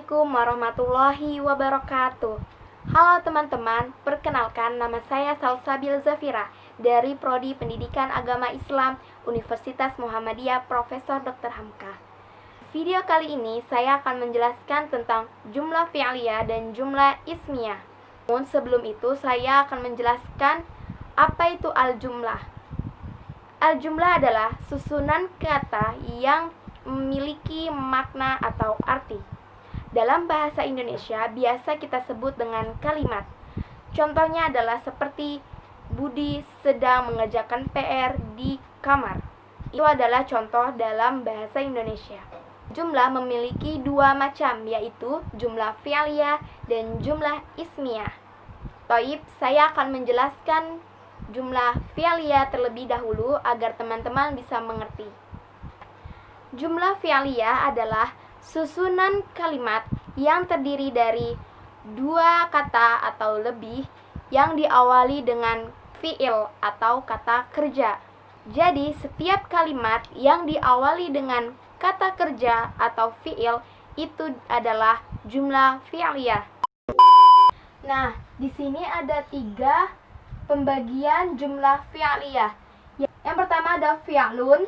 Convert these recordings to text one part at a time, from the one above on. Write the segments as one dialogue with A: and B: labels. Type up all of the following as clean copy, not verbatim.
A: Assalamualaikum warahmatullahi wabarakatuh. Halo teman-teman, perkenalkan nama saya Salsabil Zafira dari Prodi Pendidikan Agama Islam Universitas Muhammadiyah Profesor Dr. Hamka. Video kali ini saya akan menjelaskan tentang jumlah fi'liyah dan jumlah ismiyah. Namun sebelum itu saya akan menjelaskan apa itu al-jumlah. Al-jumlah adalah susunan kata yang memiliki makna atau arti. Dalam bahasa Indonesia biasa kita sebut dengan kalimat. Contohnya adalah seperti Budi sedang mengerjakan PR di kamar. Itu adalah contoh dalam bahasa Indonesia. Jumlah memiliki dua macam, yaitu jumlah fi'liyah dan jumlah ismiyah. Toib, saya akan menjelaskan jumlah fi'liyah terlebih dahulu agar teman-teman bisa mengerti. Jumlah fi'liyah adalah susunan kalimat yang terdiri dari dua kata atau lebih yang diawali dengan fi'il atau kata kerja. Jadi, setiap kalimat yang diawali dengan kata kerja atau fi'il itu adalah jumlah fi'liyah. Nah, di sini ada 3 pembagian jumlah fi'liyah. Yang pertama ada fi'lun,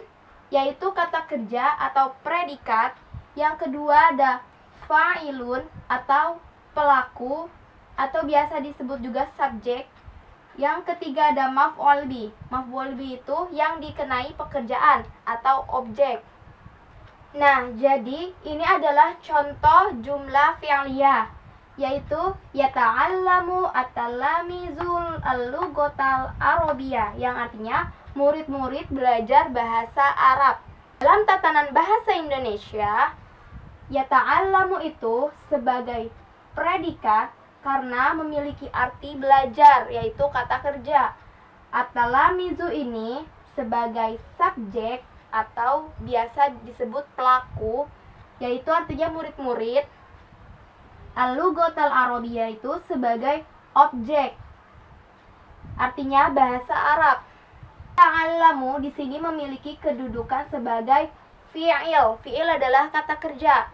A: yaitu kata kerja atau predikat. Yang kedua ada fa'ilun atau pelaku atau biasa disebut juga subjek. Yang ketiga ada maf'ul bih. Maf'ul bih itu yang dikenai pekerjaan atau objek. Nah, jadi ini adalah contoh jumlah fi'liyah, yaitu yata'allamu at-talamizul al-lughatal arabiyyah, yang artinya murid-murid belajar bahasa Arab. Dalam tatanan bahasa Indonesia, yata'allamu itu sebagai predikat karena memiliki arti belajar, yaitu kata kerja. At-talamizu ini sebagai subjek atau biasa disebut pelaku, yaitu artinya murid-murid. Al-lughatal arabiyyah itu sebagai objek, artinya bahasa Arab. Ta'allamu di sini memiliki kedudukan sebagai fi'il. Fi'il adalah kata kerja.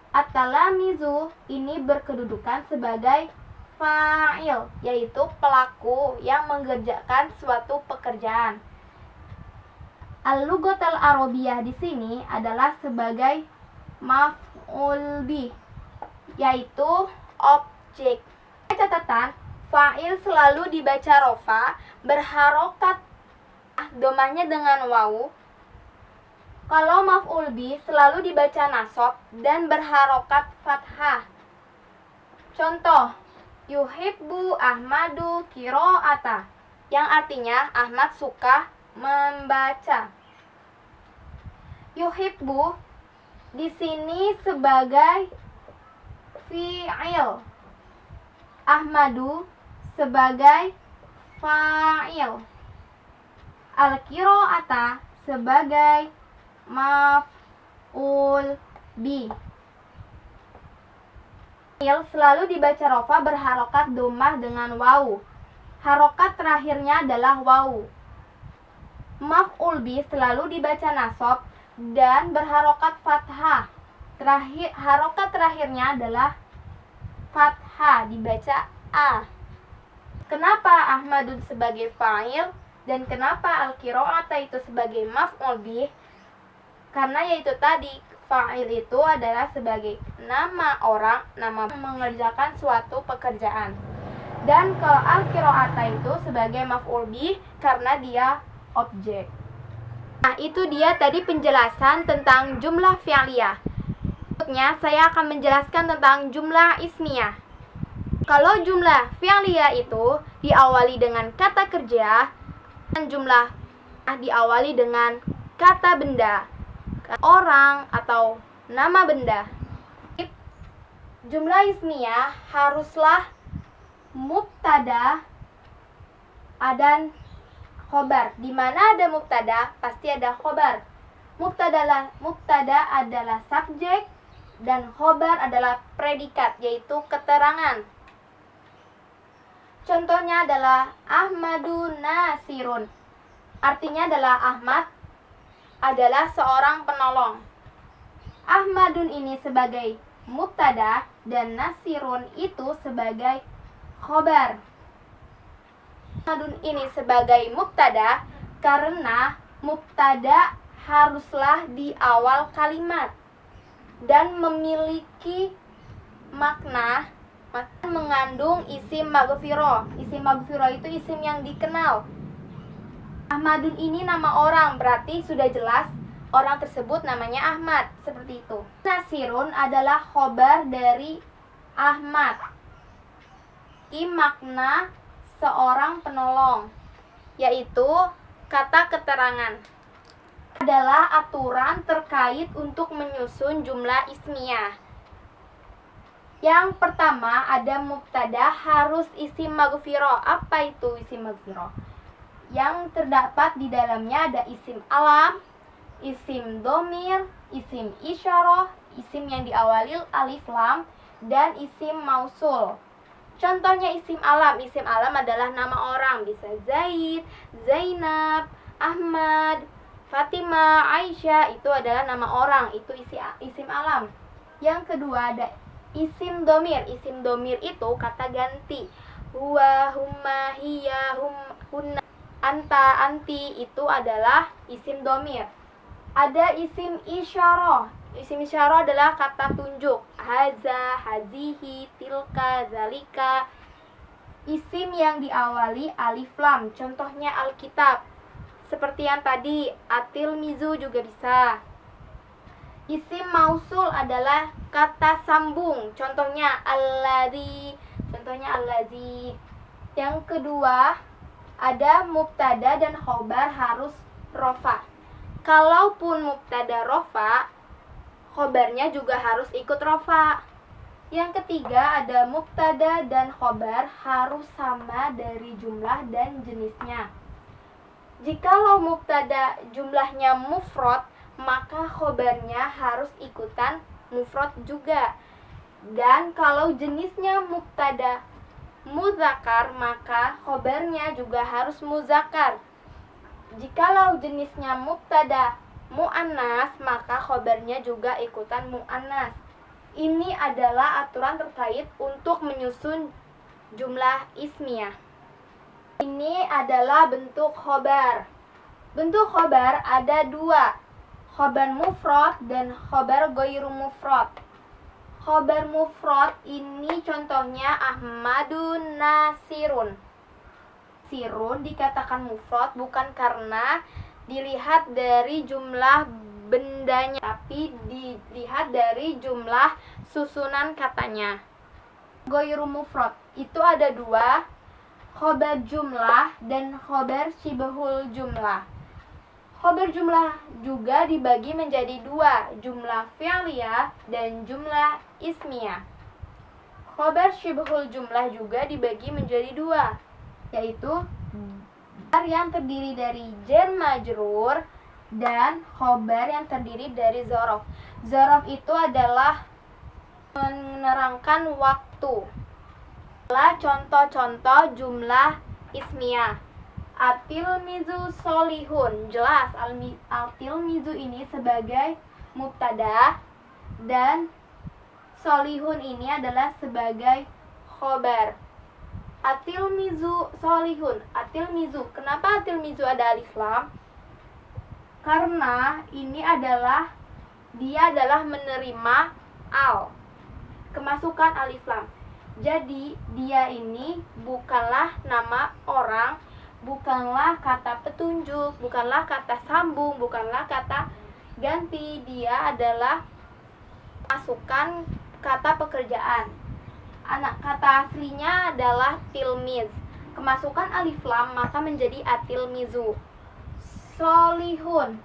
A: At-talamizu ini berkedudukan sebagai fa'il, yaitu pelaku yang mengerjakan suatu pekerjaan. Al-lughatal arabiyyah di sini adalah sebagai maf'ul bih, yaitu objek. Catatan, fa'il selalu dibaca rofa, berharokat domahnya dengan wawu. Kalau maf'ul bih selalu dibaca nasab dan berharokat fathah. Contoh, yuhibbu Ahmadu qira'ata, yang artinya Ahmad suka membaca. Yuhibbu di sini sebagai fi'il, Ahmadu sebagai fa'il, al-qira'ata sebagai maf'ul bih. Fi'il selalu dibaca rofa berharokat domah dengan wawu. Harokat terakhirnya adalah wawu. Maf'ul bih selalu dibaca nasab dan berharokat fathah. Harokat terakhirnya adalah fathah, dibaca a. Kenapa Ahmadun sebagai fa'il dan kenapa al-qira'ata itu sebagai maf'ul bih? Karena yaitu tadi, fa'il itu adalah sebagai nama orang, nama mengerjakan suatu pekerjaan. Dan kalau al-qira'ata itu sebagai maf'ul bih karena dia objek. Nah, itu dia tadi penjelasan tentang jumlah fi'liyah. Berikutnya saya akan menjelaskan tentang jumlah ismiyah. Kalau jumlah fi'liyah itu diawali dengan kata kerja, dan jumlah diawali dengan kata benda, orang atau nama benda. Jumlah ismiyah haruslah mubtada dan khobar. Di mana ada mubtada, pasti ada khobar. Mubtada adalah subjek dan khobar adalah predikat, yaitu keterangan. Contohnya adalah Ahmadu nasirun. Artinya adalah Ahmad adalah seorang penolong. Ahmadun ini sebagai mubtada dan nasirun itu sebagai khobar. Ahmadun ini sebagai mubtada karena mubtada haruslah di awal kalimat dan memiliki makna mengandung isim maghfirah. Isim maghfirah itu isim yang dikenal. Ahmadun ini nama orang, berarti sudah jelas orang tersebut namanya Ahmad, seperti itu. Nasirun adalah khobar dari Ahmad. Ini makna seorang penolong, yaitu kata keterangan. Adalah aturan terkait untuk menyusun jumlah ismiyah. Yang pertama ada mubtada harus isim maghfirah. Apa itu isim maghfirah? Yang terdapat di dalamnya ada isim alam, isim domir, isim isyarah, isim yang diawali alif lam, dan isim mausul. Contohnya isim alam adalah nama orang, bisa Zaid, Zainab, Ahmad, Fatimah, Aisyah, itu adalah nama orang, itu isim alam. Yang kedua ada isim domir. Isim domir itu kata ganti. Huwa, humma, hiya, hunna, anta, anti, itu adalah isim domir. Ada isim isyarah. Isim isyarah adalah kata tunjuk. Haza, hazihi, tilka, zalika. Isim yang diawali alif lam. Contohnya Alkitab. Seperti yang tadi, atil mizu juga bisa. Isim mausul adalah kata sambung. Contohnya alladzi. Yang kedua, ada mubtada dan khobar harus rofa. Kalaupun mubtada rofa, khobarnya juga harus ikut rofa. Yang ketiga, ada mubtada dan khobar harus sama dari jumlah dan jenisnya. Jikalau mubtada jumlahnya mufrad, maka khobarnya harus ikutan mufrad juga. Dan kalau jenisnya mubtada muzakkar, maka khobarnya juga harus muzakkar. Jikalau jenisnya mubtada muannas, maka khobarnya juga ikutan muannas. Ini adalah aturan terkait untuk menyusun jumlah ismiyah. Ini adalah bentuk khobar. Bentuk khobar ada dua, khobar mufrad dan khobar ghairu mufrad. Khobar mufrad ini contohnya Ahmadun Nasirun. Sirun dikatakan mufrad bukan karena dilihat dari jumlah bendanya, tapi dilihat dari jumlah susunan katanya. Ghairu mufrad itu ada dua, khobar jumlah dan khobar syibhul jumlah. Khobar jumlah juga dibagi menjadi dua, jumlah fi'liyah dan jumlah ismiyah. Khobar syibhul jumlah juga dibagi menjadi dua, yaitu khobar yang terdiri dari jar majrur dan khobar yang terdiri dari dzaraf. Dzaraf itu adalah menerangkan waktu. Contoh-contoh jumlah ismiyah. Atilmizu solihun, jelas atilmizu ini sebagai mubtada dan solihun ini adalah sebagai khobar. Atilmizu solihun, atilmizu. Kenapa atilmizu ada alif lam? Karena ini dia adalah menerima al, kemasukan alif lam. Jadi dia ini bukanlah nama orang, bukanlah kata petunjuk, bukanlah kata sambung, bukanlah kata ganti. Dia adalah masukan kata pekerjaan. Kata aslinya adalah tilmiz. Kemasukan alif lam maka menjadi atilmizu. Solihun.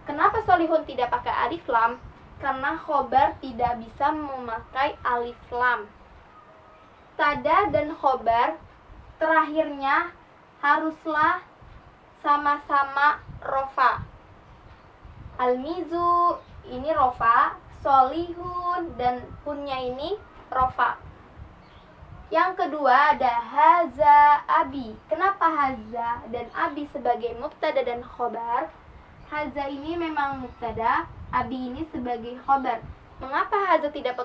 A: Kenapa solihun tidak pakai alif lam? Karena khobar tidak bisa memakai alif lam. Mubtada dan khobar terakhirnya haruslah sama-sama rofa. Almizu ini rofa, solihun dan hunnya ini rofa. Yang kedua ada haza abi. Kenapa haza dan abi sebagai mubtada dan khobar? Haza ini memang mubtada, abi ini sebagai khobar. Mengapa haza tidak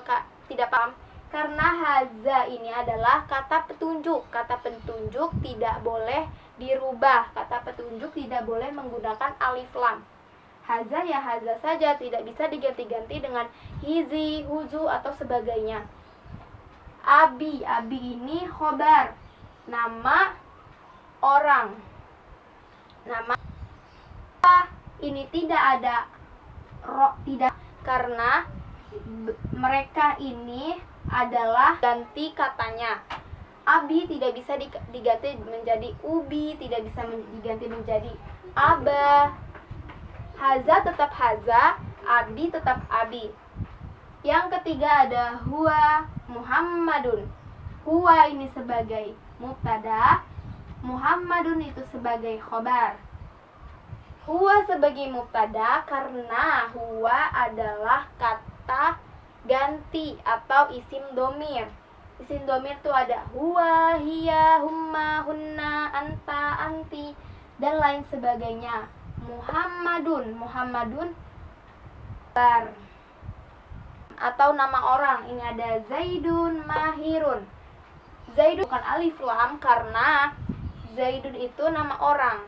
A: paham? Karena haza ini adalah kata petunjuk. Kata petunjuk tidak boleh dirubah. Kata petunjuk tidak boleh menggunakan alif lam. Haza ya haza saja, tidak bisa diganti-ganti dengan hizi, huzu, atau sebagainya. Abi ini khobar, nama orang. Nama ini tidak ada tidak, karena mereka ini adalah ganti katanya. Abi tidak bisa diganti menjadi ubi, tidak bisa diganti menjadi aba. Haza tetap haza, abi tetap abi. Yang ketiga ada huwa Muhammadun. Huwa ini sebagai mubtada, Muhammadun itu sebagai khobar. Huwa sebagai mubtada karena huwa adalah kata ganti atau isim domir. Isim domir itu ada huwa, hiya, humma, hunna, anta, anti, dan lain sebagainya. Muhammadun bar atau nama orang. Ini ada Zaidun, Mahirun. Zaidun bukan alif lam karena Zaidun itu nama orang.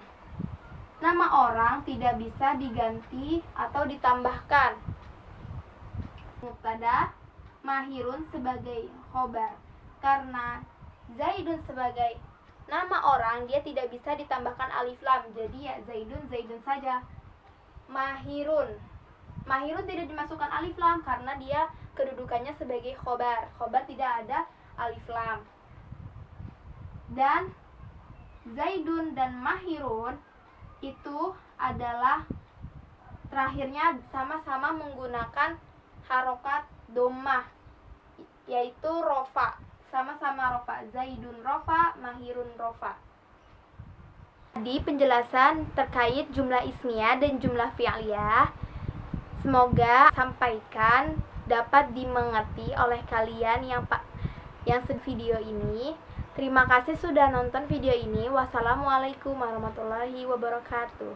A: Nama orang tidak bisa diganti atau ditambahkan. Mubtada, Mahirun sebagai khobar. Karena Zaidun sebagai nama orang, dia tidak bisa ditambahkan alif lam. Jadi ya Zaidun saja. Mahirun tidak dimasukkan alif lam karena dia kedudukannya sebagai khobar. Khobar tidak ada alif lam. Dan Zaidun dan Mahirun itu adalah terakhirnya sama-sama menggunakan harokat dhammah, yaitu rofa. Sama-sama rofa. Zaidun rofa, Mahirun rofa. Di penjelasan terkait jumlah ismiyah dan jumlah fi'liyah, semoga sampaikan dapat dimengerti oleh kalian yang video ini. Terima kasih sudah nonton video ini. Wassalamualaikum warahmatullahi wabarakatuh.